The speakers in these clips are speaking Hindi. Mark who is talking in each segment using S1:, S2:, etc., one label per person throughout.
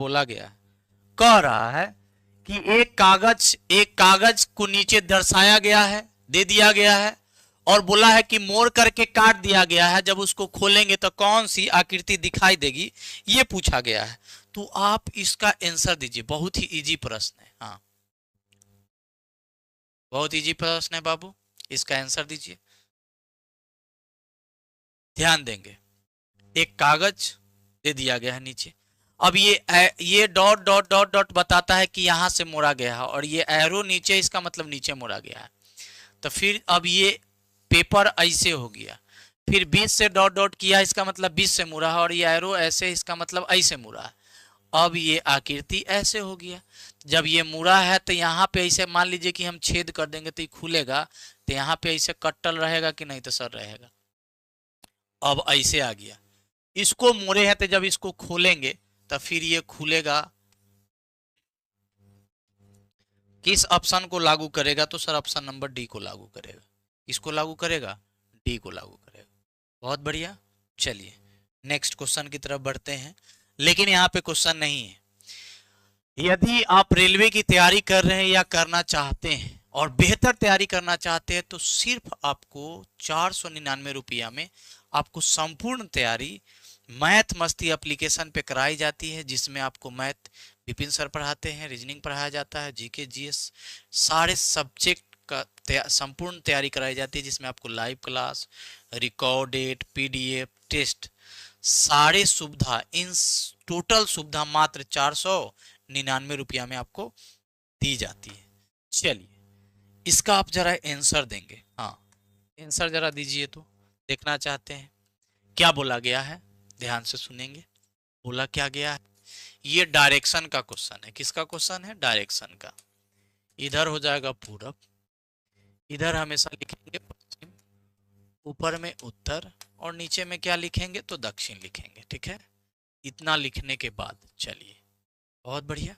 S1: बोला गया है, कह रहा है कि एक कागज को नीचे दर्शाया गया है, दे दिया गया है, और बोला है कि मोड़ करके काट दिया गया है, जब उसको खोलेंगे तो कौन सी आकृति दिखाई देगी, ये पूछा गया है। तो आप इसका आंसर दीजिए, बहुत ही इजी प्रश्न है। हाँ, बहुत इजी प्रश्न है बाबू, इसका आंसर दीजिए। ध्यान देंगे, एक कागज दे दिया गया है नीचे, अब ये डॉट डॉट डॉट डॉट बताता है कि यहां से मोड़ा गया है, और ये एरो नीचे, इसका मतलब नीचे मोड़ा गया है। तो फिर अब ये पेपर ऐसे हो गया, फिर 20 से डॉट डॉट किया, इसका मतलब 20 से मुड़ा है, और ये एरो ऐसे, इसका मतलब ऐसे मुड़ा है। अब ये आकृति ऐसे हो गया। जब ये मुड़ा है तो यहाँ पे ऐसे मान लीजिए कि हम छेद कर देंगे तो ये खुलेगा, तो यहाँ पे ऐसे कट्टल रहेगा कि नहीं, तो सर रहेगा। अब ऐसे आ गया, इसको मोड़े हैं तो जब इसको खोलेंगे तो फिर ये खुलेगा। किस ऑप्शन को लागू करेगा, तो सर ऑप्शन नंबर डी को लागू करेगा। किसको लागू करेगा, डी को लागू करेगा। बहुत बढ़िया, चलिए नेक्स्ट क्वेश्चन की तरफ बढ़ते हैं, लेकिन यहाँ पे क्वेश्चन नहीं है। यदि आप रेलवे की तैयारी कर रहे हैं या करना चाहते हैं और बेहतर तैयारी करना चाहते हैं, तो सिर्फ आपको 499 रुपया में आपको संपूर्ण तैयारी मैथ मस्ती एप्लीकेशन पे कराई जाती है, जिसमें आपको मैथ विपिन सर पढ़ाते हैं, रीजनिंग पढ़ाया जाता है, जीके जीएस सारे सब्जेक्ट का संपूर्ण तैयारी कराई जाती है, जिसमें आपको live class, recorded PDF, test, सारे सुविधा, इन टोटल सुविधा मात्र 499 रुपया में आपको दी जाती है। चलिए इसका आप जरा आंसर देंगे। हाँ, आंसर जरा दीजिए, तो देखना चाहते हैं क्या बोला गया है, ध्यान से सुनेंगे। बोला क्या गया है, ये डायरेक्शन का क्वेश्चन है। किसका क्वेश्चन है, डायरेक्शन का। इधर हो जाएगा पूरब, इधर हमेशा लिखेंगे पश्चिम, ऊपर में उत्तर, और नीचे में क्या लिखेंगे, तो दक्षिण लिखेंगे। ठीक है, इतना लिखने के बाद चलिए, बहुत बढ़िया।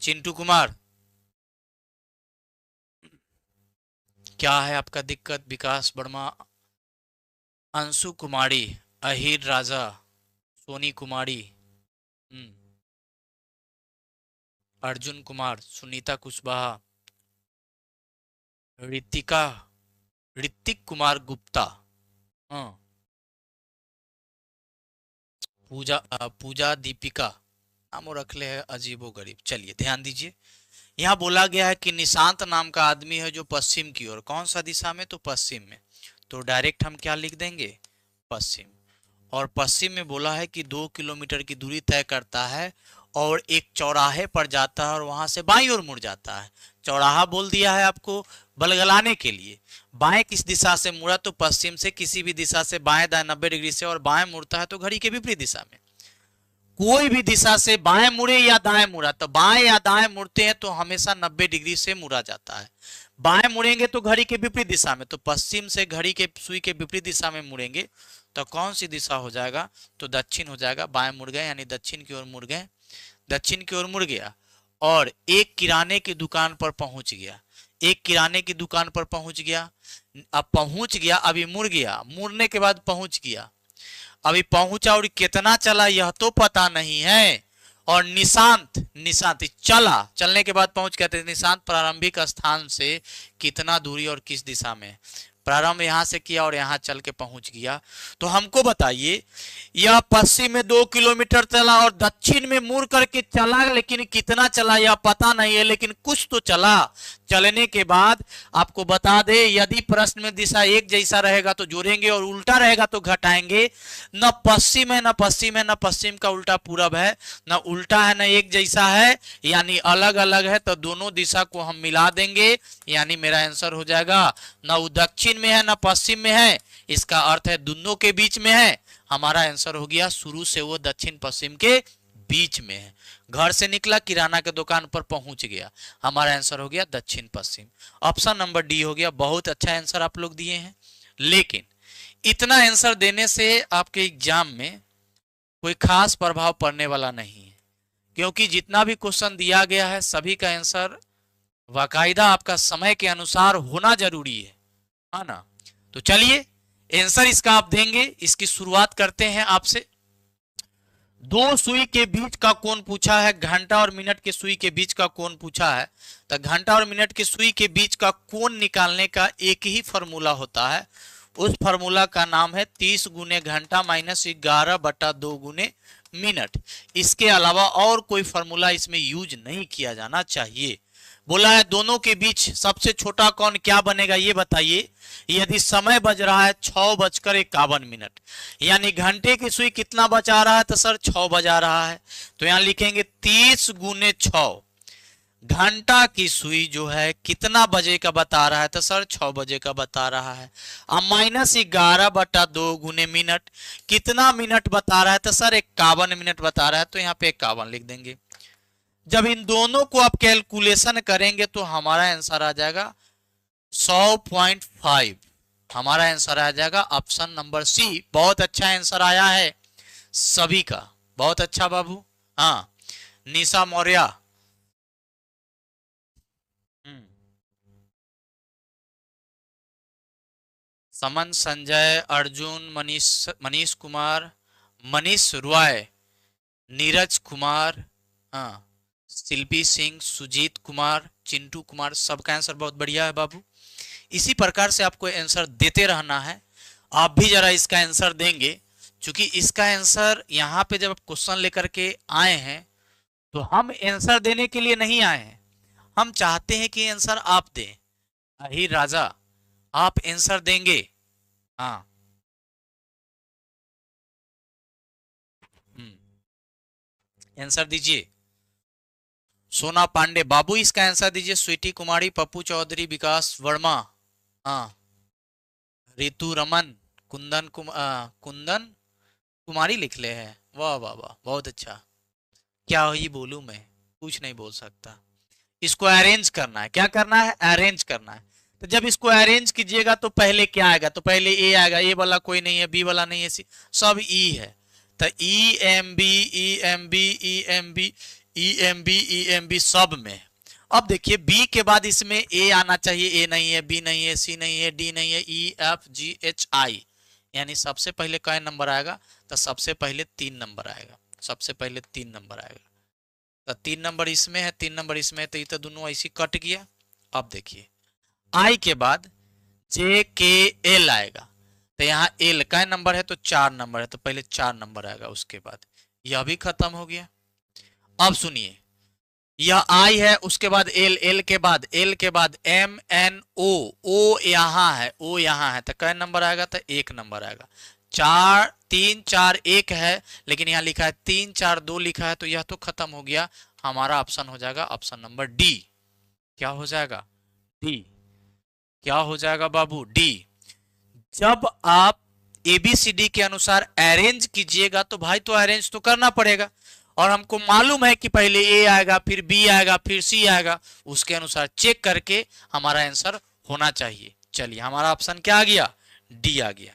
S1: चिंटू कुमार, क्या है आपका दिक्कत? विकास वर्मा, अंशु कुमारी, अहिर राजा, सोनी कुमारी, अर्जुन कुमार, सुनीता कुशवाहा, ऋतिका, ऋतिक कुमार गुप्ता, हाँ, पूजा दीपिका, नाम रख ले है अजीबो गरीब। चलिए ध्यान दीजिए, यहाँ बोला गया है कि निशांत नाम का आदमी है जो पश्चिम की ओर, कौन सा दिशा में, तो पश्चिम में, तो डायरेक्ट हम क्या लिख देंगे, पश्चिम। और पश्चिम में बोला है कि 2 किलोमीटर की दूरी तय करता है और एक चौराहे पर जाता है और वहां से बाईं ओर मुड़ जाता है। चौराहा बोल दिया है आपको बलगलाने के लिए। बाएं किस दिशा से मुड़ा, तो पश्चिम से, किसी भी दिशा से बाएं दाएं 90 डिग्री से, और बाएं मुड़ता है तो घड़ी के विपरीत दिशा में। कोई भी दिशा से बाएं मुड़े या दाएं मुड़ा, तो बाएं या दाएं मुड़ते हैं तो हमेशा 90 डिग्री से मुड़ा जाता है। बाएं मुड़ेंगे तो घड़ी के विपरीत दिशा में, तो पश्चिम से घड़ी के सुई के विपरीत दिशा में मुड़ेंगे तो कौन सी दिशा हो जाएगा, तो दक्षिण हो जाएगा। बाएं मुड़ गए यानी दक्षिण की ओर मुड़ गए, दक्षिण की ओर मुड़ गया, और एक किराने की दुकान पर पहुंच गया। एक किराने की दुकान पर पहुंच गया, अब पहुंच गया, अभी मुड़ गया, मुड़ने के बाद पहुंच गया, अभी पहुंचा और कितना चला यह तो पता नहीं है। और निशांत, निशांत चला, चलने के बाद पहुंच गया, निशांत प्रारंभिक स्थान से कितना दूरी और किस दिशा में, प्रारंभ यहां से किया और यहां चल के पहुंच गया। तो हमको बताइए, यह पश्चिम में 2 किलोमीटर चला और दक्षिण में मुड़ करके चला, लेकिन कितना चला यह पता नहीं है, लेकिन कुछ तो चला। चलने के बाद आपको बता दे, यदि प्रश्न में दिशा एक जैसा रहेगा तो जोड़ेंगे और उल्टा रहेगा तो घटाएंगे। न पश्चिम है, न पश्चिम है, न पश्चिम का उल्टा पूरब है, न उल्टा है, न एक जैसा है, यानी अलग अलग है, तो दोनों दिशा को हम मिला देंगे, यानी मेरा आंसर हो जाएगा न दक्षिण में है न पश्चिम में है, इसका अर्थ है दोनों के बीच में है। हमारा आंसर हो गया शुरू से वो दक्षिण पश्चिम के बीच में है। घर से निकला, किराना के दुकान पर पहुंच गया, हमारा आंसर हो गया दक्षिण पश्चिम। ऑप्शन नंबर डी हो गया। बहुत अच्छा आंसर आप लोग दिए हैं, लेकिन इतना आंसर देने से आपके एग्जाम में कोई खास प्रभाव पड़ने वाला नहीं है, क्योंकि जितना भी क्वेश्चन दिया गया है सभी का आंसर बाकायदा आपका समय के अनुसार होना जरूरी है ना। तो चलिए आंसर इसका आप देंगे। इसकी शुरुआत करते हैं आपसे। दो सुई के बीच का कोण पूछा है, घंटा और मिनट के सुई के बीच का कोण पूछा है। तो घंटा और मिनट के सुई के बीच का कोण निकालने का एक ही फॉर्मूला होता है। उस फॉर्मूला का नाम है 30 गुने घंटा माइनस 11/2 गुने मिनट। इसके अलावा और कोई फॉर्मूला इसमें यूज नहीं किया जाना चाहिए। बोला है दोनों के बीच सबसे छोटा कोण क्या बनेगा ये बताइए। यदि समय बज रहा है 6:51, यानी घंटे की सुई कितना बजा रहा है, तो सर 6 बजा रहा है। तो यहां लिखेंगे 30 गुने 6। घंटा की सुई जो है कितना बजे का बता रहा है, तो सर 6 बजे का बता रहा है। अब माइनस 11/2 गुने मिनट, कितना मिनट बता रहा है, तो सर 51 मिनट बता रहा है। तो यहाँ पे 51 लिख देंगे। जब इन दोनों को आप कैलकुलेशन करेंगे तो हमारा आंसर आ जाएगा 100.5। हमारा आंसर आ जाएगा ऑप्शन नंबर सी। बहुत अच्छा आंसर आया है सभी का, बहुत अच्छा बाबू। हाँ, निशा मौर्य। समन, संजय, अर्जुन, मनीष कुमार, मनीष रॉय, नीरज कुमार, हाँ, शिल्पी सिंह, सुजीत कुमार, चिंटू कुमार, सबका आंसर बहुत बढ़िया है बाबू। इसी प्रकार से आपको आंसर देते रहना है। आप भी जरा इसका आंसर देंगे, क्योंकि इसका आंसर यहाँ पे जब क्वेश्चन लेकर के आए हैं तो हम आंसर देने के लिए नहीं आए हैं, हम चाहते हैं कि आंसर आप दें। अहिर राजा, आप आंसर देंगे? हाँ, आंसर दीजिए। सोना पांडे, बाबू इसका आंसर दीजिए। स्वीटी कुमारी, पप्पू चौधरी, विकास वर्मा, हाँ, रितु रमन, कुंदन कुमारी लिख ले हैं। वाह वाह वाह, बहुत अच्छा। क्या ही बोलूं मैं, कुछ नहीं बोल सकता। इसको अरेंज करना है। क्या करना है? अरेंज करना है। तो जब इसको अरेंज कीजिएगा तो पहले क्या आएगा? तो पहले ए आएगा। ए वाला कोई नहीं है, बी वाला नहीं है, सी सब ई है। तो E M B, E M B, E M B, E M B, E M B सब में। अब देखिए बी के बाद इसमें ए आना चाहिए। ए नहीं है, बी नहीं है, सी नहीं है, डी नहीं है, E F G H I, यानी सबसे पहले क्या नंबर आएगा? तो सबसे पहले 3 नंबर आएगा। सबसे पहले 3 नंबर आएगा। तो 3 नंबर इसमें है, 3 नंबर इसमें है, तो ये तो दोनों ऐसी कट गया। अब देखिए आई के बाद जे के एल आएगा। तो यहाँ एल का नंबर है तो 4 नंबर है, तो पहले 4 नंबर आएगा। उसके बाद यह भी खत्म हो गया। अब सुनिए, यह आई है, उसके बाद एल, एल के बाद एम एन ओ, ओ यहाँ है, ओ यहाँ है, तो कै नंबर आएगा? तो 1 नंबर आएगा। 4 3 4 1 है, लेकिन यहाँ लिखा है 3 4 2 लिखा है, तो यह तो खत्म हो गया। हमारा ऑप्शन हो जाएगा ऑप्शन नंबर डी। क्या हो जाएगा? डी। क्या हो जाएगा बाबू? डी। जब आप एबीसीडी के अनुसार अरेंज कीजिएगा तो भाई तो अरेंज तो करना पड़ेगा, और हमको मालूम है कि पहले ए आएगा, फिर बी आएगा, फिर सी आएगा। उसके अनुसार चेक करके हमारा आंसर होना चाहिए। चलिए, हमारा ऑप्शन क्या आ गया? डी आ गया।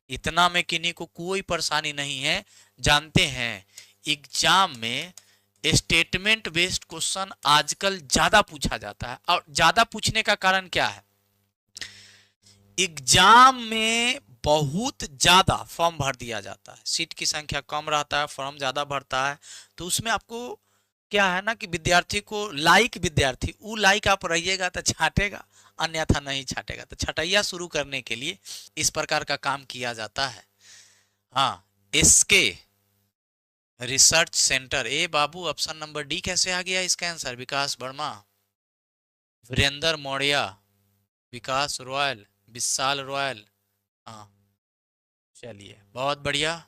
S1: इतना में किन्हीं को कोई परेशानी नहीं है। जानते हैं एग्जाम में स्टेटमेंट बेस्ड क्वेश्चन आजकल ज्यादा पूछा जाता है, और ज्यादा पूछने का कारण क्या है? एग्जाम में बहुत ज्यादा फॉर्म भर दिया जाता है, सीट की संख्या कम रहता है, फॉर्म ज्यादा भरता है। तो उसमें आपको क्या है ना कि विद्यार्थी को विद्यार्थी वो लाइक आप रहिएगा तो छाटेगा, अन्यथा नहीं छाटेगा। तो छटैया शुरू करने के लिए इस प्रकार का काम किया जाता है। हाँ, इसके रिसर्च सेंटर। ए बाबू, ऑप्शन नंबर डी कैसे आ गया इसका आंसर? विकास वर्मा, वीरेंद्र मौर्य, विकास रॉयल, विशाल रॉयल। हाँ, चलिए बहुत बढ़िया।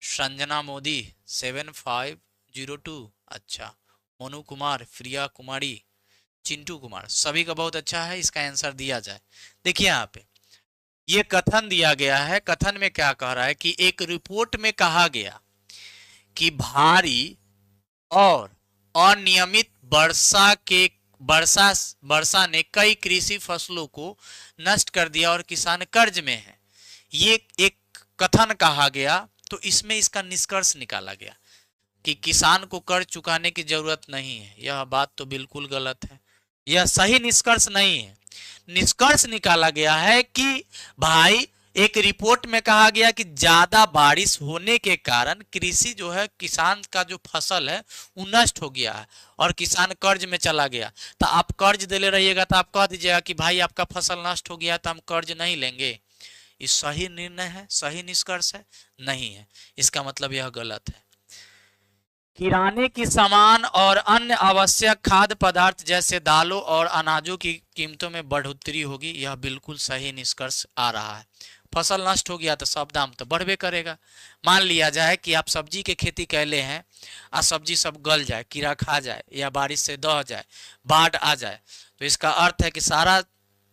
S1: संजना मोदी 7502, अच्छा। मोनू कुमार, प्रिया कुमारी, चिंटू कुमार, सभी का बहुत अच्छा है। इसका आंसर दिया जाए। देखिए यहाँ पे ये कथन दिया गया है। कथन में क्या कह रहा है कि एक रिपोर्ट में कहा गया कि भारी और अनियमित वर्षा ने कई कृषि फसलों को नष्ट कर दिया और किसान कर्ज में है। ये एक कथन कहा गया, तो इसमें इसका निष्कर्ष निकाला गया कि किसान को कर्ज चुकाने की जरूरत नहीं है। यह बात तो बिल्कुल गलत है, यह सही निष्कर्ष नहीं है। निष्कर्ष निकाला गया है कि भाई एक रिपोर्ट में कहा गया कि ज्यादा बारिश होने के कारण कृषि जो है, किसान का जो फसल है वो नष्ट हो गया है और किसान कर्ज में चला गया। तो आप कर्ज दे रहिएगा तो आप कह दीजिएगा कि भाई आपका फसल नष्ट हो गया तो हम कर्ज नहीं लेंगे। ये सही निर्णय है, सही निष्कर्ष है? नहीं है। इसका मतलब यह गलत है। किराने की सामान और अन्य आवश्यक खाद्य पदार्थ जैसे दालों और अनाजों की कीमतों में बढ़ोतरी होगी, यह बिल्कुल सही निष्कर्ष आ रहा है। फसल नष्ट हो गया तो सब दाम तो बढ़बे करेगा। मान लिया जाए कि आप सब्जी के खेती कैले हैं और सब्जी सब गल जाए, कीड़ा खा जाए या बारिश से दह जाए, बाढ़ आ जाए, तो इसका अर्थ है कि सारा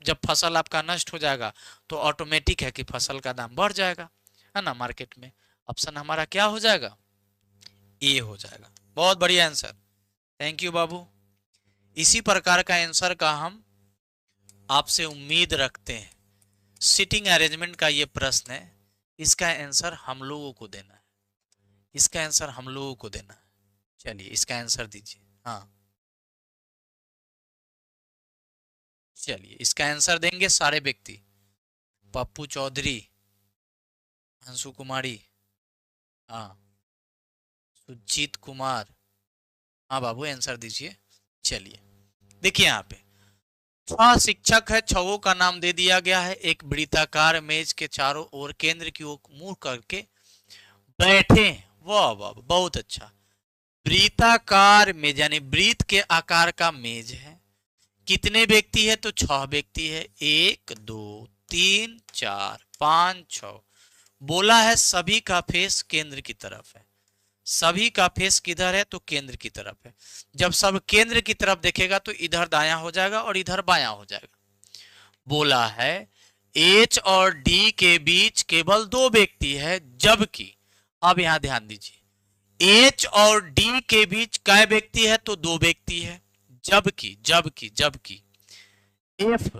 S1: जब फसल आपका नष्ट हो जाएगा तो ऑटोमेटिक है कि फसल का दाम बढ़ जाएगा, है ना, मार्केट में। ऑप्शन हमारा क्या हो जाएगा? ए हो जाएगा। बहुत बढ़िया आंसर, थैंक यू बाबू। इसी प्रकार का आंसर का हम आपसे उम्मीद रखते हैं। सिटिंग अरेंजमेंट का ये प्रश्न है, इसका आंसर हम लोगों को देना है, इसका आंसर हम लोगों को देना है। चलिए इसका आंसर दीजिए। हाँ चलिए इसका आंसर देंगे सारे व्यक्ति। पप्पू चौधरी, अंशु कुमारी, हाँ, सुजीत कुमार, हाँ बाबू आंसर दीजिए। चलिए देखिए यहाँ पे 6 शिक्षक है, 6 का नाम दे दिया गया है। एक वृत्ताकार मेज के चारों ओर केंद्र की ओर मुंह करके बैठे हैं। वाह वाह बहुत अच्छा। वृत्ताकार मेज यानी वृत्त के आकार का मेज है। कितने व्यक्ति है? तो 6 व्यक्ति है। 1 2 3 4 5 6। बोला है सभी का फेस केंद्र की तरफ है। सभी का फेस किधर है? तो केंद्र की तरफ है। जब सब केंद्र की तरफ देखेगा तो इधर दायां हो जाएगा और इधर बायां हो जाएगा। बोला है एच और डी के बीच केवल 2 व्यक्ति है, जबकि अब यहां ध्यान दीजिए, एच और डी के बीच कै व्यक्ति है? तो 2 व्यक्ति है। जबकि जबकि जबकि एफ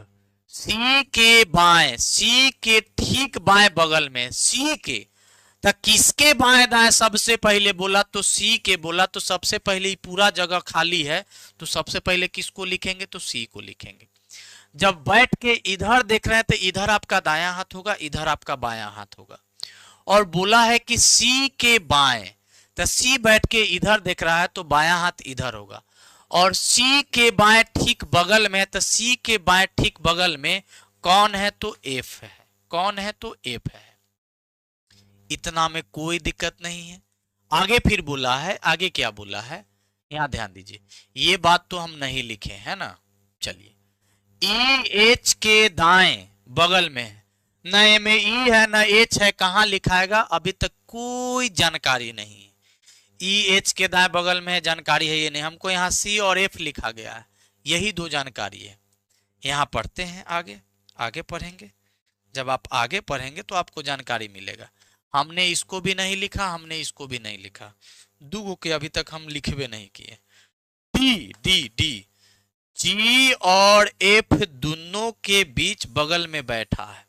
S1: सी के बाएं, सी के ठीक बाएं बगल में, सी के, तो किसके बाएं दाएं सबसे पहले बोला? तो सी के बोला। तो सबसे पहले ही पूरा जगह खाली है, तो सबसे पहले किसको लिखेंगे? तो सी को लिखेंगे। जब बैठ के इधर देख रहे हैं तो इधर आपका दायां हाथ होगा, इधर आपका बायां हाथ होगा। और बोला है कि सी के बाएं, तो सी बैठ के इधर देख रहा है तो बायां हाथ इधर होगा। और सी के बाएं ठीक बगल में, तो सी के बाएं ठीक बगल में कौन है? तो एफ है। कौन है? तो एफ है। इतना में कोई दिक्कत नहीं है। आगे फिर बोला है, आगे क्या बोला है यहां ध्यान दीजिए। ये बात तो हम नहीं लिखे है ना। चलिए ई एच के दाएं बगल में है, न ए में ई है न एच है, कहां लिखाएगा? अभी तक कोई जानकारी नहीं है। ई एच के दाएं बगल में है, जानकारी है ये नहीं हमको। यहाँ सी और एफ लिखा गया है, यही 2 जानकारी है। यहाँ पढ़ते हैं आगे, आगे पढ़ेंगे। जब आप आगे पढ़ेंगे तो आपको जानकारी मिलेगा। हमने इसको भी नहीं लिखा, हमने इसको भी नहीं लिखा, 2 के अभी तक हम लिखवे नहीं किए। डी डी डी, जी और एफ दोनों के बीच बगल में बैठा है।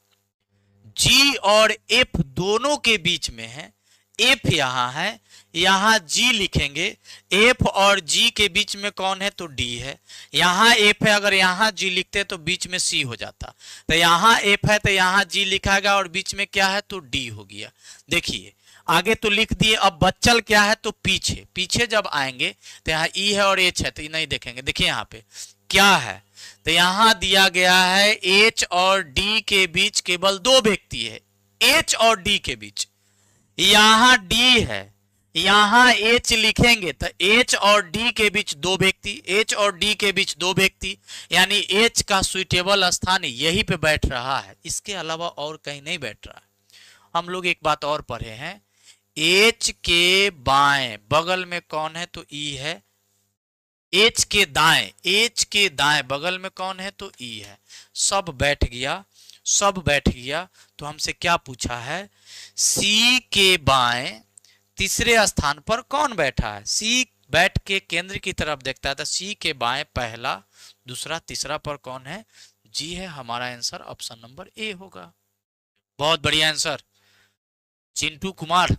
S1: जी और एफ दोनों के बीच में है। एफ यहां है, यहां जी लिखेंगे। एफ और जी के बीच में कौन है? तो डी है। यहां एफ है, अगर यहां जी लिखते तो बीच में सी हो जाता। तो यहां एफ है तो यहां जी लिखाएगा और बीच में क्या है? तो डी हो गया। देखिए आगे तो लिख दिए, अब बच्चल क्या है? तो पीछे, पीछे जब आएंगे तो यहाँ ई है और एच है, तो ये नहीं देखेंगे। देखिए यहाँ पे क्या है? तो यहां दिया गया है एच और डी के बीच केवल 2 व्यक्ति है। एच और डी के बीच, यहां डी है, यहां एच लिखेंगे तो एच और डी के बीच 2 व्यक्ति, एच और डी के बीच 2 व्यक्ति, यानी एच का सुइटेबल स्थान यहीं पे बैठ रहा है, इसके अलावा और कहीं नहीं बैठ रहा है। हम लोग एक बात और पढ़े हैं, एच के बाएं बगल में कौन है? तो ई है। एच के दाएं, एच के दाएं बगल में कौन है? तो ई है। सब बैठ गया, सब बैठ गया। तो हमसे क्या पूछा है? सी के बाएं तीसरे स्थान पर कौन बैठा है? सी बैठ के केंद्र की तरफ देखता है, तो सी के बाएं पहला, दूसरा, तीसरा पर कौन है? जी है। हमारा आंसर ऑप्शन नंबर ए होगा। बहुत बढ़िया आंसर चिंटू कुमार,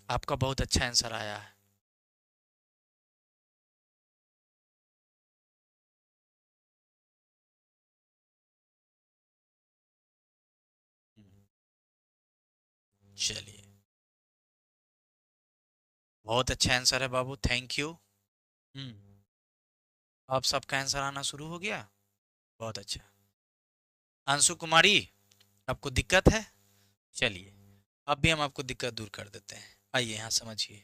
S1: आपका बहुत अच्छा आंसर आया है। चलिए, बहुत अच्छा आंसर है बाबू, थैंक यू। हम्म। अब सबका आंसर आना शुरू हो गया, बहुत अच्छा। अंशु कुमारी, आपको दिक्कत है? चलिए, अब भी हम आपको दिक्कत दूर कर देते हैं। आइए यहाँ समझिए,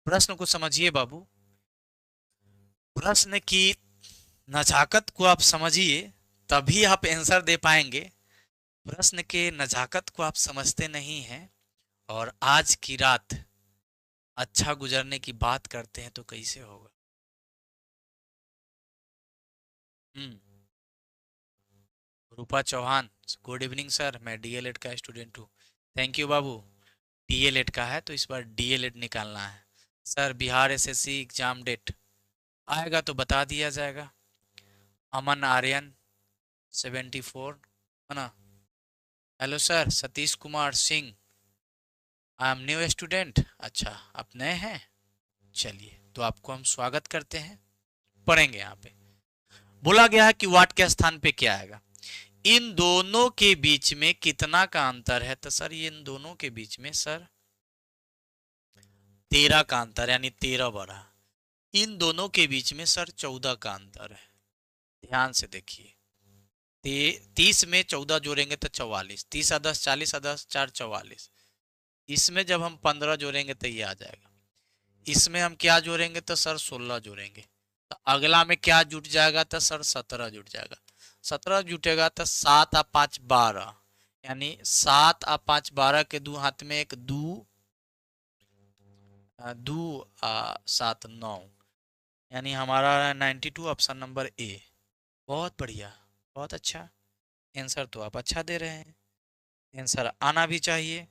S1: प्रश्न को समझिए बाबू। प्रश्न की नजाकत को आप समझिए, तभी आप आंसर दे पाएंगे। प्रश्न के नजाकत को आप समझते नहीं हैं, और आज की रात अच्छा गुजरने की बात करते हैं तो कैसे होगा। हम्म। Rupa Chauhan, good evening sir, मैं डीएलएड का स्टूडेंट हूँ। थैंक यू बाबू। डीएलएड का है तो इस बार डीएलएड निकालना है। Sir Bihar SSC exam date आएगा तो बता दिया जाएगा। अमन आर्यन 74, है ना? Hello sir, Satish Kumar Singh, I am new student. अच्छा, आप नए हैं? चलिए, तो आपको हम स्वागत करते हैं। पढ़ेंगे यहाँ पे बोला गया है कि वाट के स्थान पे क्या आएगा। इन दोनों के बीच में कितना का अंतर है? तो सर ये इन दोनों के बीच में सर 13 का अंतर, यानी 13 बढ़ा। इन दोनों के बीच में सर 14 का अंतर है। ध्यान से देखिए, 30 में 14 जोड़ेंगे तो 44, 30 आ 10 40, आ 10 4 44। इसमें जब हम 15 जोड़ेंगे तो ये आ जाएगा। इसमें हम क्या जोड़ेंगे तो सर 16 जोड़ेंगे, तो अगला में क्या जुट जाएगा तो सर 17 जुट जाएगा। 17 जुटेगा तो 7 आ 5 12, यानी 7 आ 5 12 के दो हाथ में एक दो, दो आ 7 9, यानी हमारा 92, ऑप्शन नंबर ए। बहुत बढ़िया, बहुत अच्छा। आंसर तो आप अच्छा दे रहे हैं, आंसर आना भी चाहिए,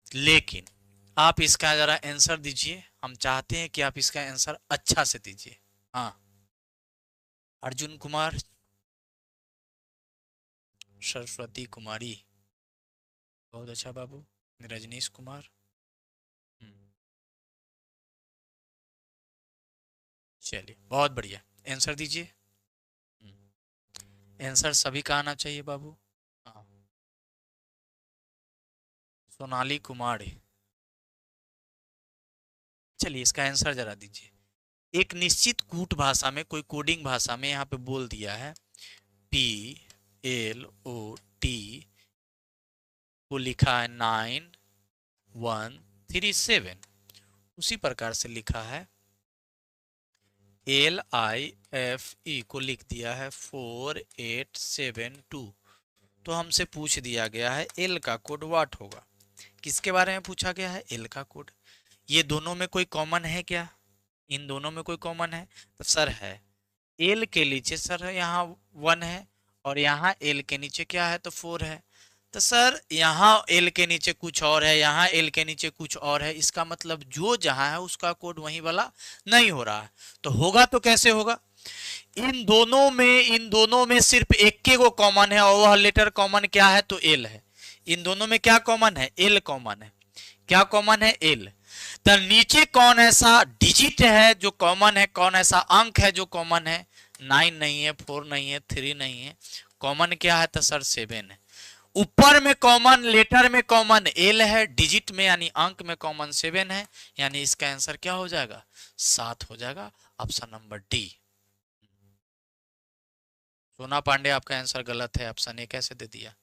S1: लेकिन आप इसका जरा आंसर दीजिए। हम चाहते हैं कि आप इसका आंसर अच्छा से दीजिए। हाँ, अर्जुन कुमार, सरस्वती कुमारी, बहुत अच्छा बाबू। रजनीश कुमार। हम्म, चलिए बहुत बढ़िया, आंसर दीजिए। आंसर सभी का आना चाहिए बाबू। हाँ, सोनाली कुमार। चलिए इसका आंसर जरा दीजिए। एक निश्चित कूट भाषा में, कोई कोडिंग भाषा में यहाँ पे बोल दिया है PLOT को लिखा है 9137, उसी प्रकार से लिखा है LIFE को लिख दिया है 4872। तो हमसे पूछ दिया गया है एल का कोड वाट होगा। किसके बारे में पूछा गया है? एल का कोड। ये दोनों में कोई कॉमन है क्या? इन दोनों में कोई कॉमन है? तो सर है। एल के नीचे सर यहाँ 1 है, और यहाँ एल के नीचे क्या है तो 4 है। तो सर यहाँ एल के नीचे कुछ और है, यहाँ एल के नीचे कुछ और है, इसका मतलब जो जहां है उसका कोड वहीं वाला नहीं हो रहा है। तो होगा तो कैसे होगा? इन दोनों में सिर्फ एक के को कॉमन है, और वह लेटर कॉमन क्या है तो एल है। इन दोनों में क्या कॉमन है? एल कॉमन है। क्या कॉमन है? एल। तो नीचे कौन ऐसा डिजिट है जो कॉमन है, कौन ऐसा अंक है जो कॉमन है? 9 नहीं है, 4 नहीं है, 3 नहीं है, कॉमन क्या है तो सर 7 है। ऊपर में कॉमन, लेटर में कॉमन एल है, डिजिट में यानी अंक में कॉमन 7 है, यानी इसका आंसर क्या हो जाएगा? 7 हो जाएगा, ऑप्शन नंबर डी। सोना पांडे, आपका आंसर गलत है, ऑप्शन ए कैसे दे दिया?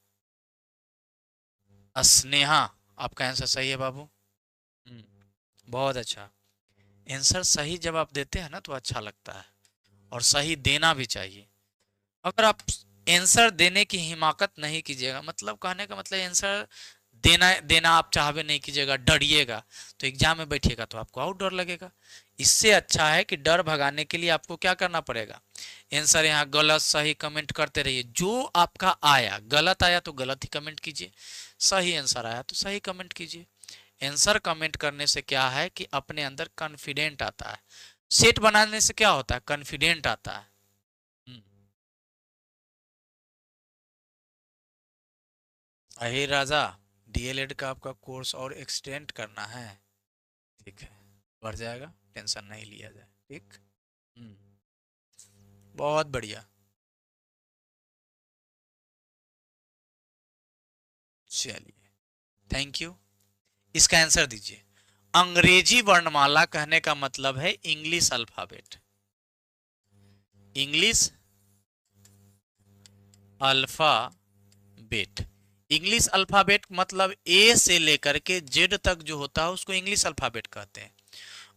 S1: स्नेहा, आपका आंसर सही है बाबू। बहुत अच्छा। आंसर सही जब आप देते हैं ना तो अच्छा लगता है, और सही देना भी चाहिए। अगर आप आंसर देने की हिमाकत नहीं कीजिएगा, मतलब कहने का मतलब आंसर देना देना आप चाहबे नहीं कीजिएगा, डरिएगा, तो एग्जाम में बैठिएगा तो आपको और डर लगेगा। इससे अच्छा है कि डर भगाने के लिए आपको क्या करना पड़ेगा? आंसर यहाँ गलत सही कमेंट करते रहिए। जो आपका आया, गलत आया तो गलत ही कमेंट कीजिए, सही आंसर आया तो सही कमेंट कीजिए। आंसर कमेंट करने से क्या है कि अपने अंदर कॉन्फिडेंट आता है। सेट बनाने से क्या होता है? कॉन्फिडेंट आता है। हम्म। अहिर राजा, डीएलएड का आपका कोर्स और एक्सटेंड करना है? ठीक है, बढ़ जाएगा, टेंशन नहीं लिया जाए, ठीक। हम्म, बहुत बढ़िया। चलिए, थैंक यू। इसका आंसर दीजिए। अंग्रेजी वर्णमाला कहने का मतलब है English alphabet. English alphabet. English alphabet मतलब ए से लेकर के जेड तक जो होता है उसको इंग्लिश अल्फाबेट कहते हैं।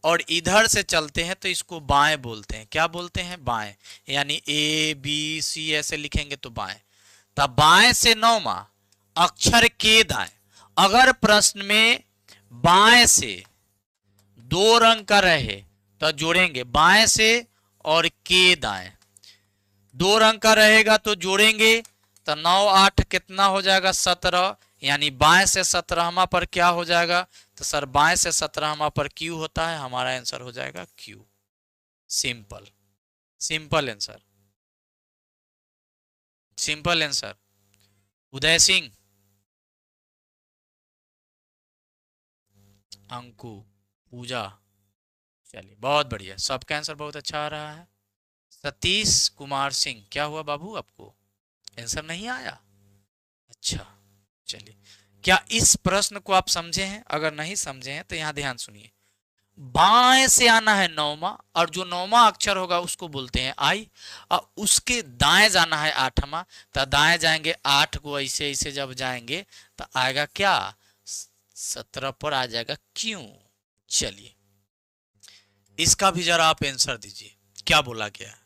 S1: और इधर से चलते हैं तो इसको बाएं बोलते हैं। क्या बोलते हैं? बाएं। यानी ए बी सी ऐसे लिखेंगे तो बाएं। तब बाएं से नौमा अक्षर के दाएं। अगर प्रश्न में बाएं से दो रंग का रहे तो जोड़ेंगे बाएं से, और के दाएं दो रंग का रहेगा तो जोड़ेंगे। तो 9 8 कितना हो जाएगा? 17। यानी बाएं से 17वां पर क्या हो जाएगा? तो सर बाएं से 17वां पर क्यू होता है, हमारा आंसर हो जाएगा Q. Simple, simple answer, simple answer. Uday Singh, Anku, Pooja, चलिए बहुत बढ़िया, सबका आंसर बहुत अच्छा आ रहा है। सतीश कुमार सिंह, क्या हुआ बाबू आपको आंसर नहीं आया? अच्छा, चलिए। क्या इस प्रश्न को आप समझे हैं? अगर नहीं समझे हैं तो यहां ध्यान सुनिए। बाएं से आना है नौमा, और जो नौमा अक्षर होगा उसको बोलते हैं आई, और उसके दाएं जाना है 8वां। तो दाएं जाएंगे 8 को, ऐसे ऐसे जब जाएंगे तो आएगा क्या? 17 पर आ जाएगा क्यों। चलिए, इसका भी जरा आप आंसर दीजिए, क्या बोला गया है।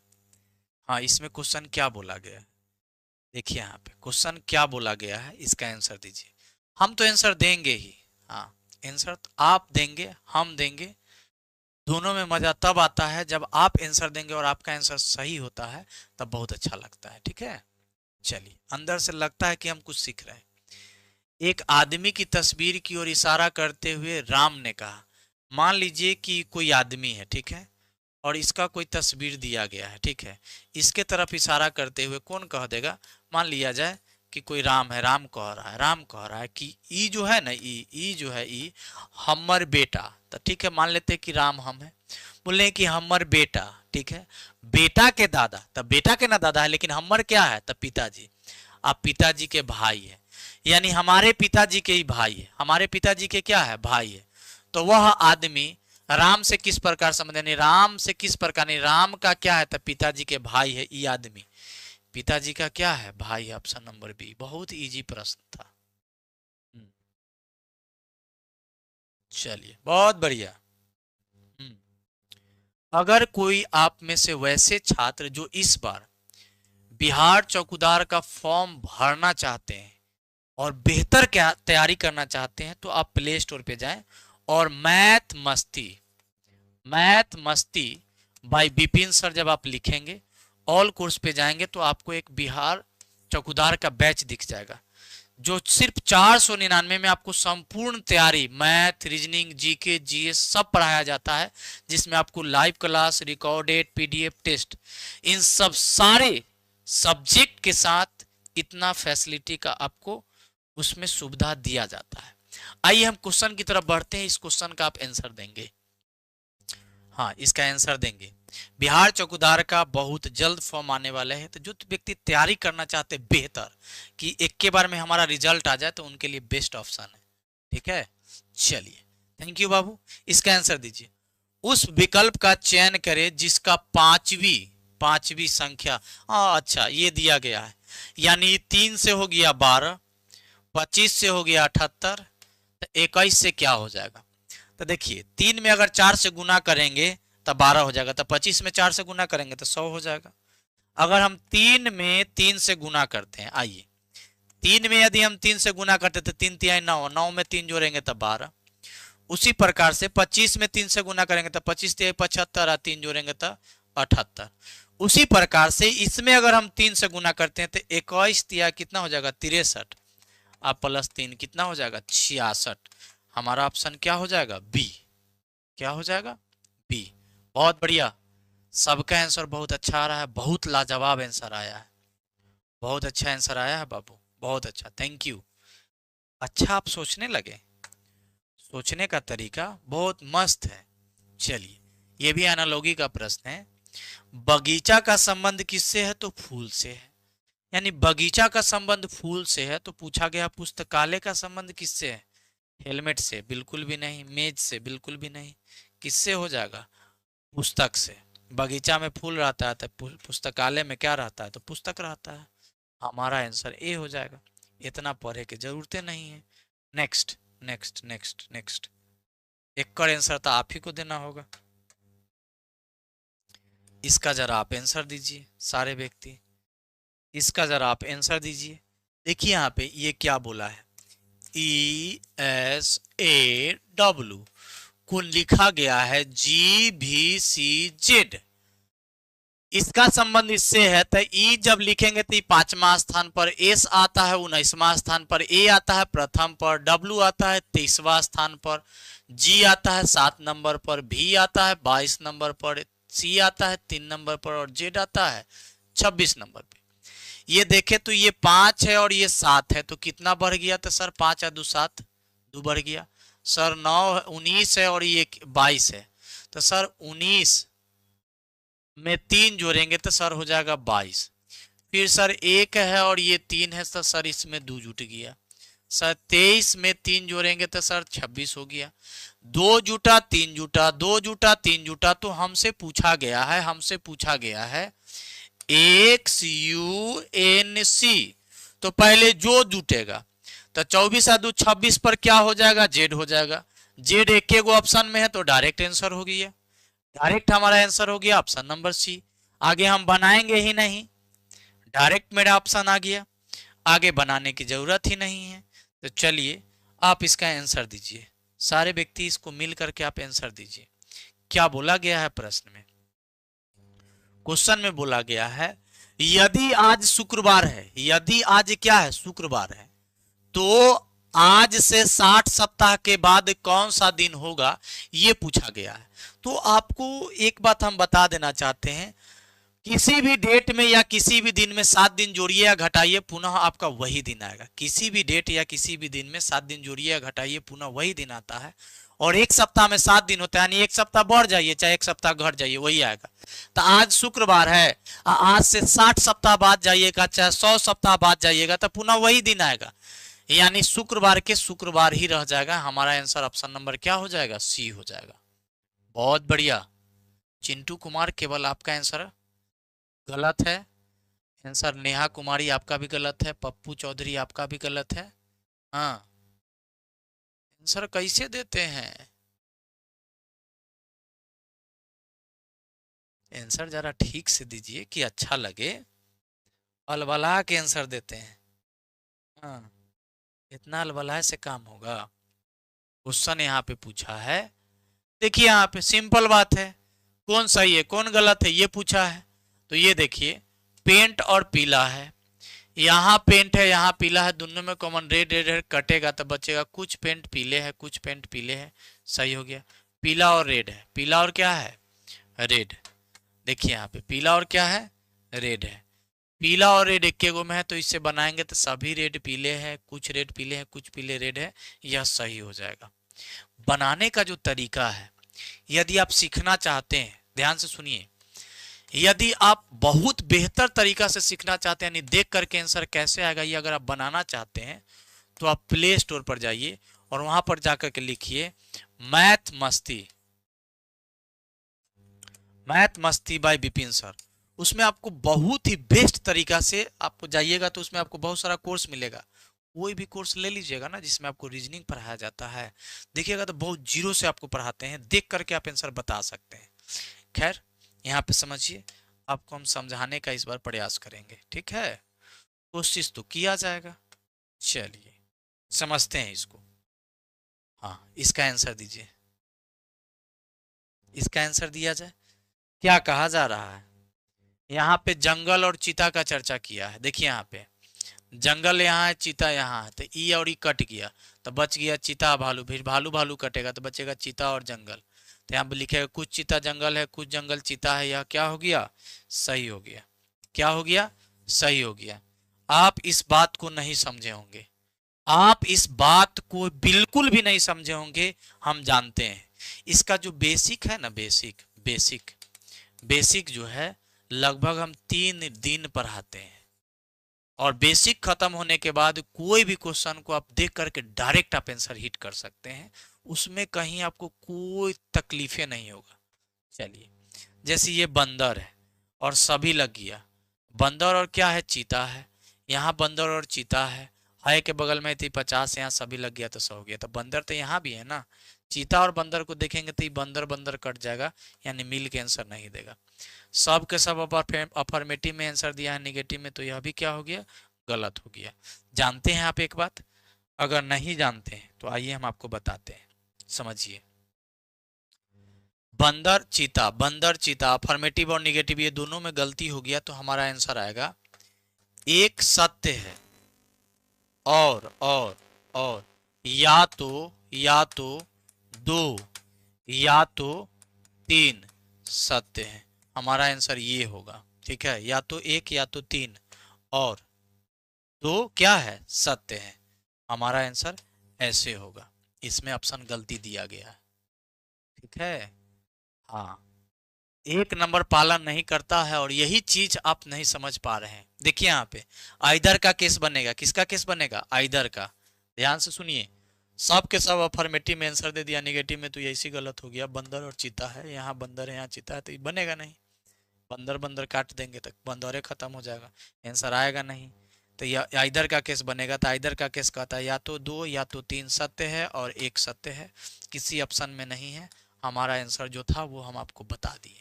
S1: हाँ, इसमें क्वेश्चन क्या बोला गया है, देखिए यहाँ पे क्वेश्चन क्या बोला गया है, इसका आंसर दीजिए। हम तो आंसर देंगे ही। हाँ, आंसर तो आप देंगे, हम देंगे। दोनों में मजा तब आता है जब आप आंसर देंगे और आपका आंसर सही होता है, तब बहुत अच्छा लगता है। ठीक है, चलिए। अंदर से लगता है कि हम कुछ सीख रहे हैं। एक आदमी की तस्वीर की ओर इशारा करते हुए राम ने कहा। मान लीजिए कि कोई आदमी है, ठीक है, और इसका कोई तस्वीर दिया गया है, ठीक है। इसके तरफ इशारा करते हुए कौन कह देगा? मान लिया जाए कि कोई राम है, राम कह रहा है, राम कह रहा है कि ई जो है ना, ई जो है, ई हमर बेटा। तो ठीक है, मान लेते हैं कि राम हम है, बोले कि हमर बेटा, ठीक है, बेटा के दादा, तब बेटा के ना दादा है, लेकिन हमर क्या है? तब पिताजी। आप पिताजी के भाई है, यानी हमारे पिताजी के ही भाई है, हमारे पिताजी के क्या है? भाई है। तो वह आदमी राम से किस प्रकार संबंध, यानी राम से किस प्रकार, नहीं राम का क्या है? तब पिताजी के भाई है। ये आदमी पिताजी का क्या है? भाई है। ऑप्शन नंबर बी, बहुत इजी प्रश्न था। चलिए, बहुत बढ़िया। अगर कोई आप में से वैसे छात्र जो इस बार बिहार चौकीदार का फॉर्म भरना चाहते हैं और बेहतर क्या तैयारी करना चाहते हैं, तो आप प्ले स्टोर पे जाएं और मैथ मस्ती बाय बिपिन सर जब आप लिखेंगे, ऑल कोर्स पे जाएंगे तो आपको एक बिहार चौकीदार का बैच दिख जाएगा, जो सिर्फ 499 में आपको संपूर्ण तैयारी, मैथ, रीजनिंग, जीके, जीएस सब पढ़ाया जाता है, जिसमें आपको live class, recorded PDF test, इन सब सारे सब्जेक्ट के साथ इतना फैसिलिटी का आपको उसमें सुविधा दिया जाता है। आइए हम क्वेश्चन की तरफ बढ़ते हैं। इस क्वेश्चन का आप आंसर देंगे। हाँ, इसका आंसर देंगे। बिहार चौकीदार का बहुत जल्द फॉर्म आने वाला है, तो जो व्यक्ति तैयारी करना चाहते हैं बेहतर कि एक के बार में हमारा रिजल्ट आ जाए, तो उनके लिए बेस्ट ऑप्शन है। ठीक है, चलिए, थैंक यू बाबू। इसका आंसर दीजिए। उस विकल्प का चयन करें जिसका पांचवी संख्या, अच्छा ये दिया गया है, यानी 3 से हो गया 12, 25 से हो गया 78, तो 21 से क्या हो जाएगा? तो देखिए, 3 में अगर 4 से गुना करेंगे तो 12 हो जाएगा, तो 25 में 4 से गुना करेंगे तो 100 हो जाएगा। अगर हम 3 में 3 से गुना करते हैं, आइए 3 में यदि हम 3 से गुना करते तो 3 तिहाई 9, 9 में 3 जोड़ेंगे तो 12। उसी प्रकार से 25 में 3 से गुना करेंगे तो 25 तिहाई 75, और 3 जोड़ेंगे तो 78। उसी प्रकार से इसमें अगर हम 3 से गुना करते हैं तो 21 तिहाई कितना हो जाएगा? 63, अब प्लस 3 कितना हो जाएगा? 66। हमारा ऑप्शन क्या हो जाएगा? बी। क्या हो जाएगा? बी। बहुत बढ़िया, सबका आंसर बहुत अच्छा आ रहा है, बहुत लाजवाब आंसर आया है, बहुत अच्छा आंसर आया है बाबू, बहुत अच्छा, थैंक यू। अच्छा, आप सोचने लगे, सोचने का तरीका बहुत मस्त है। चलिए, ये भी एनालॉजी का प्रश्न है। बगीचा का संबंध किससे है? तो फूल से है, यानी बगीचा का संबंध फूल से है, तो पूछा गया पुस्तकालय का संबंध किससे है? हेलमेट से बिल्कुल भी नहीं, मेज से बिल्कुल भी नहीं, किससे हो जाएगा? पुस्तक से। बगीचा में फूल रहता है तो पुस्तकालय में क्या रहता है? तो पुस्तक रहता है। हमारा आंसर ए हो जाएगा। इतना पढ़े की जरूरतें नहीं है। Next next next next. एक का आंसर तो आप ही को देना होगा। इसका जरा आप आंसर दीजिए सारे व्यक्ति, इसका जरा आप आंसर दीजिए। देखिए यहाँ पे ये क्या बोला है, ESAW को लिखा गया है GVCZ। इसका संबंध इससे है तो ई जब लिखेंगे तो पांचवा स्थान पर, एस आता है 19वां स्थान पर, ए आता है प्रथम पर, डब्ल्यू आता है 23वां स्थान पर, जी आता है 7 नंबर पर, भी आता है 22 नंबर पर, सी आता है 3 नंबर पर और जेड आता है 26 नंबर पे। ये देखे तो ये 5 है और ये 7 है, तो कितना बढ़ गया? तो सर 5 या 2 7, 2 बढ़ गया। सर 9 19 है और ये 22 है, तो सर 19 में 3 जोड़ेंगे तो सर हो जाएगा 22। फिर सर 1 है और ये 3 है, तो सर इसमें 2 जुट गया। सर 23 में 3 जोड़ेंगे तो सर 26 हो गया। 2 जुटा 3 जुटा, 2 जुटा 3 जुटा, तो हमसे पूछा गया है XUNC, तो पहले जो जुटेगा तो 24 या 2 26 पर क्या हो जाएगा? जेड हो जाएगा। जेड एक गो ऑप्शन में है तो डायरेक्ट आंसर हो गया, डायरेक्ट हमारा आंसर हो गया ऑप्शन नंबर सी। आगे हम बनाएंगे ही नहीं, डायरेक्ट मेरा ऑप्शन आ गया, आगे बनाने की जरूरत ही नहीं है। तो चलिए आप इसका आंसर दीजिए, सारे व्यक्ति इसको मिल करके आप आंसर दीजिए। क्या बोला गया है प्रश्न में? क्वेश्चन में बोला गया है यदि आज शुक्रवार है, यदि आज क्या है? शुक्रवार है, तो आज से 60 सप्ताह के बाद कौन सा दिन होगा, ये पूछा गया है। तो आपको एक बात हम बता देना चाहते हैं, किसी भी डेट में या किसी भी दिन में 7 दिन जोड़िए या घटाइए पुनः आपका वही दिन आएगा। किसी भी डेट या किसी भी दिन में 7 दिन जोड़िए या घटाइए पुनः वही दिन आता है। और एक सप्ताह में 7 दिन होता है, यानी एक सप्ताह बढ़ जाइए चाहे एक सप्ताह घट जाइए वही आएगा। तो आज शुक्रवार है, आज से 60 सप्ताह बाद जाइएगा चाहे 100 सप्ताह बाद जाइएगा तो पुनः वही दिन आएगा, यानी शुक्रवार के शुक्रवार ही रह जाएगा। हमारा आंसर ऑप्शन नंबर क्या हो जाएगा? सी हो जाएगा। बहुत बढ़िया चिंटू कुमार, केवल आपका आंसर गलत है। आंसर नेहा कुमारी आपका भी गलत है, पप्पू चौधरी आपका भी गलत है। हाँ, आंसर कैसे देते हैं? आंसर जरा ठीक से दीजिए कि अच्छा लगे, अलबला के आंसर देते हैं। हाँ, इतना अलबला से काम होगा? क्वेश्चन यहाँ पे पूछा है, देखिए यहाँ पे सिंपल बात है, कौन सही है कौन गलत है ये पूछा है। तो ये देखिए पेंट और पीला है, यहाँ पेंट है यहाँ पीला है, दोनों में कॉमन रेड रेड रेड कटेगा तो बचेगा कुछ पेंट पीले है कुछ पेंट पीले है, सही हो गया। पीला और रेड है, पीला और क्या है? रेड। देखिए यहाँ पे पीला और क्या है? रेड है। पीला और रेड एक गो में है तो इससे बनाएंगे तो सभी रेड पीले हैं, कुछ रेड पीले हैं कुछ पीले रेड है, यह सही हो जाएगा। बनाने का जो तरीका है, यदि आप सीखना चाहते हैं, ध्यान से सुनिए, यदि आप बहुत बेहतर तरीका से सीखना चाहते हैं, यानी देख करके आंसर कैसे आएगा ये अगर आप बनाना चाहते हैं, तो आप प्ले स्टोर पर जाइए और वहां पर जाकर के लिखिए मैथ मस्ती, मैथ मस्ती बाय विपिन सर। उसमें आपको बहुत ही बेस्ट तरीका से आपको जाइएगा तो उसमें आपको बहुत सारा कोर्स मिलेगा। कोई भी कोर्स ले लीजिएगा ना जिसमें आपको रीजनिंग पढ़ाया जाता है, देखिएगा तो बहुत जीरो से आपको पढ़ाते हैं, देख करके आप आंसर बता सकते हैं। खैर यहाँ पे समझिए, आपको हम समझाने का इस बार प्रयास करेंगे, ठीक है? कोशिश तो किया जाएगा। चलिए समझते हैं इसको। हाँ, इसका आंसर दीजिए, इसका आंसर दिया जाए। क्या कहा जा रहा है? यहाँ पे जंगल और चीता का चर्चा किया है। देखिए यहाँ पे जंगल यहाँ है चीता यहाँ है, तो ई और ई कट गया तो बच गया चीता भालू, फिर भालू भालू कटेगा तो बचेगा चीता और जंगल। तो यहाँ पे लिखेगा कुछ चीता जंगल है कुछ जंगल चीता है, यह क्या हो गया? सही हो गया। क्या हो गया? सही हो गया। आप इस बात को नहीं समझे होंगे, आप इस बात को बिल्कुल भी नहीं समझे होंगे, हम जानते हैं। इसका जो बेसिक है ना, बेसिक बेसिक बेसिक जो है लगभग हम 3 दिन पढ़ाते हैं। और बेसिक खत्म होने के बाद कोई भी क्वेश्चन को आप देख करके डायरेक्ट आप आंसर हिट कर सकते हैं, उसमें कहीं आपको कोई तकलीफें नहीं होगा। चलिए, जैसे ये बंदर है और सभी लग गया, बंदर और क्या है, चीता है। यहाँ बंदर और चीता है के बगल में थी 50, यहाँ सभी लग गया तो 100 हो गया, तो बंदर तो यहाँ भी है ना। चीता और बंदर को देखेंगे तो ये बंदर बंदर कट जाएगा, यानी मिल के आंसर नहीं देगा। सब के सब अफर्मेटिव में आंसर दिया है, निगेटिव में, तो यह भी क्या हो गया, गलत हो गया। जानते हैं आप एक बात? अगर नहीं जानते हैं तो आइए हम आपको बताते हैं, समझिए। बंदर चीता अफर्मेटिव और निगेटिव ये दोनों में गलती हो गया, तो हमारा आंसर आएगा एक सत्य है और या तो दो या तो तीन सत्य है। हमारा आंसर ये होगा, ठीक है, या तो एक या तो तीन और दो क्या है, सत्य है। हमारा आंसर ऐसे होगा, इसमें ऑप्शन गलती दिया गया है, ठीक है। हाँ, एक नंबर पालन नहीं करता है और यही चीज आप नहीं समझ पा रहे हैं। देखिए यहाँ पे आइदर का केस बनेगा, किसका केस बनेगा, आइदर का। ध्यान से सुनिए, सब के सब अफर्मेटिव में आंसर दे दिया, निगेटिव में तो ये इसी गलत हो गया। बंदर और चीता है, यहाँ बंदर है यहाँ चीता है, तो ये बनेगा नहीं। बंदर बंदर काट देंगे तो बंदरे खत्म हो जाएगा, आंसर आएगा नहीं। तो यह आइदर का केस बनेगा, तो आइदर का केस कहता है या तो दो या तो तीन सत्य है और एक सत्य है, किसी ऑप्शन में नहीं है। हमारा आंसर जो था वो हम आपको बता दिए।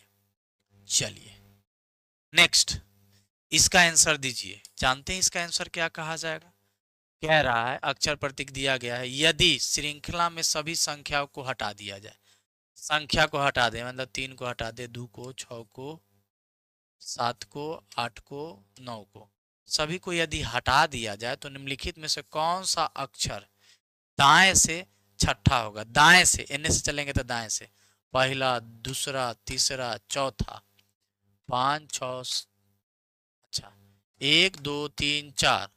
S1: चलिए नेक्स्ट, इसका आंसर दीजिए। जानते हैं इसका आंसर क्या कहा जाएगा? कह रहा है, अक्षर प्रतीक दिया गया है, यदि श्रृंखला में सभी संख्याओं को हटा दिया जाए, संख्या को हटा दे मतलब 3 को हटा दे, 2 को, 6 को, 7 को, 8 को, 9 को, सभी को यदि हटा दिया जाए तो निम्नलिखित में से कौन सा अक्षर दाएं से छठा होगा? दाएं से, एन से चलेंगे तो दाएं से, पहला, दूसरा, तीसरा, चौथा, 5 6, अच्छा, 1 2 3 4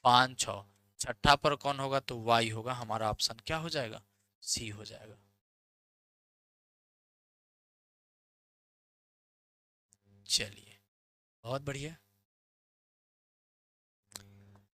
S1: 5 6, छठा पर कौन होगा? तो वाई होगा। हमारा ऑप्शन क्या हो जाएगा? सी हो जाएगा। चलिए, बहुत बढ़िया।